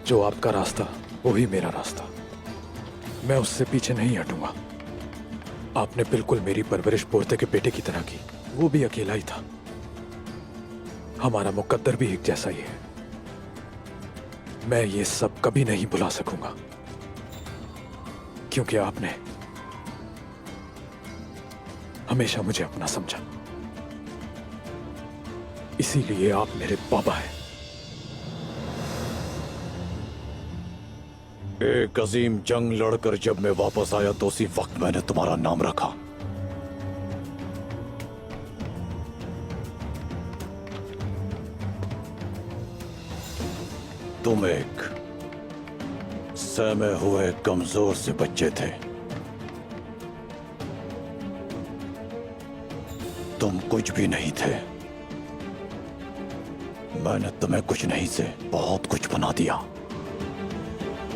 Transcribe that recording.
जो आपका रास्ता वही मेरा रास्ता, मैं उससे पीछे नहीं हटूंगा। आपने बिल्कुल मेरी परवरिश पोरते के बेटे की तरह की, वो भी अकेला ही था। हमारा मुकद्दर भी एक जैसा ही है। मैं ये सब कभी नहीं भुला सकूंगा, क्योंकि आपने हमेशा मुझे अपना समझा। इसीलिए आप मेरे बाबा हैं। एक अजीम जंग लड़कर जब मैं वापस आया तो उसी वक्त मैंने तुम्हारा नाम रखा। तुम एक सहमे हुए कमजोर से बच्चे थे। तुम कुछ भी नहीं थे। मैंने तुम्हें कुछ नहीं से बहुत कुछ बना दिया।